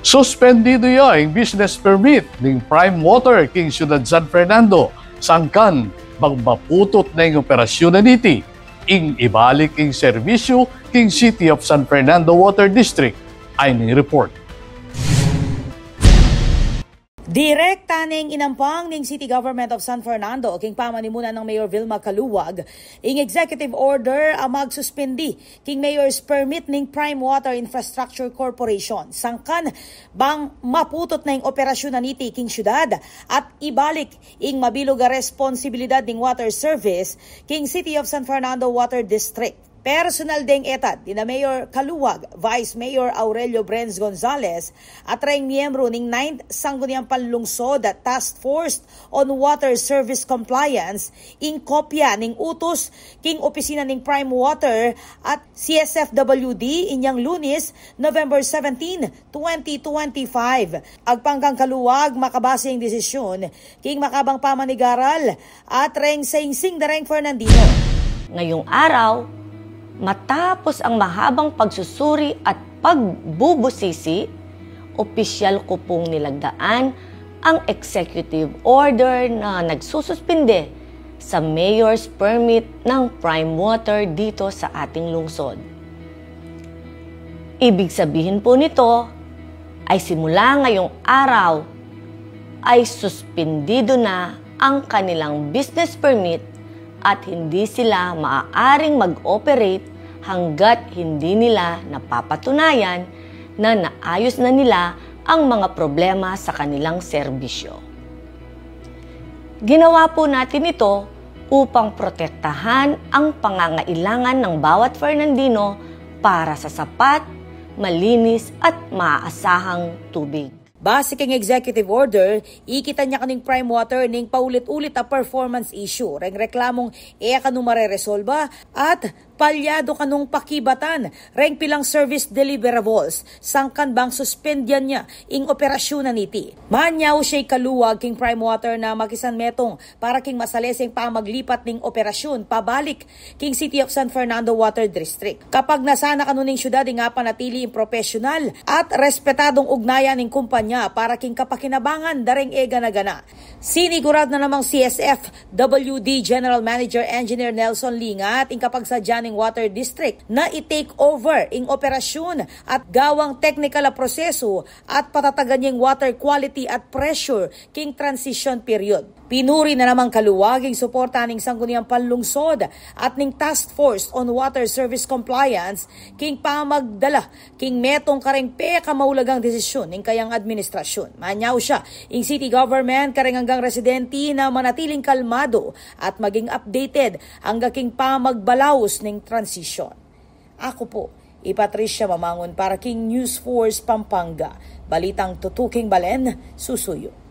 Suspendido yung business permit ng Prime Water king Ciudad San Fernando. Sangkan, magmaputot na yung operasyon na niti. Ing ibalik ing serbisyo king City of San Fernando Water District. Ay ni report. Direkta ning inampang ning City Government of San Fernando king pamanimunan ng Mayor Vilma Caluwag ing executive order ang magsuspendi king Mayor's permit ning Prime Water Infrastructure Corporation. Sangkan bang maputot na ing operasyon na niti king syudad at ibalik ing mabilog a responsibilidad ning water service king City of San Fernando Water District. Personal ding etad ni Mayor Caluwag, Vice Mayor Aurelio Brenz Gonzales at reng miyembro ning 9th Sangguniang Panlungsod Task Force on Water Service Compliance ing kopya ning utos king opisina ning Prime Water at CSFWD inyang Lunes, November 17, 2025. Agpangkang Caluwag makabase ing desisyon king makabang pamanigaral at reng saingsing dareng Fernandino. Ngayong araw, matapos ang mahabang pagsusuri at pagbubusisi, opisyal ko pong nilagdaan ang executive order na nagsususpinde sa mayor's permit ng Prime Water dito sa ating lungsod. Ibig sabihin po nito ay simula ngayong araw ay suspendido na ang kanilang business permit at hindi sila maaaring mag-operate hanggat hindi nila napapatunayan na naayos na nila ang mga problema sa kanilang serbisyo. Ginawa po natin ito upang protektahan ang pangangailangan ng bawat Fernandino para sa sapat, malinis at maaasahang tubig. Base king executive order, ikita niya kaning Prime Water ning paulit-ulit a performance issue. Reng reklamong kanong mareresolba at palyado kanong pakibatan. Reng pilang service deliverables. Sangkan bang suspendyan niya ing operasyon na niti. Manyaw siya'y Caluwag king Prime Water na magisan metong para king masaleseng pamaglipat ning operasyon pabalik king City of San Fernando Water District. Kapag nasana kanuning syudad nga panatili ing profesional at respetadong ugnayan ning kumpanya para king kapakinabangan dareng gana-gana. Sinigurad na namang CSFWD General Manager Engineer Nelson Lingat ing kapagsadya ning Water District na i-take over ing operasyon at gawang technical a proseso at patatagan niyang water quality at pressure king transition period. Pinuri na namang Caluwag ing suporta ning Sangguniang Panlungsod at ning Task Force on Water Service Compliance king pamagdala king metong kareng kamahulagang desisyon ning kayang administrasyon. Manyaw siya ing city government kareng hanggang residente na manatiling kalmado at maging updated hanggang king pamagbalaos ning transition. Ako po, Patricia Mamangon para King News Force Pampanga. Balitang tutuking Balen, susuyo.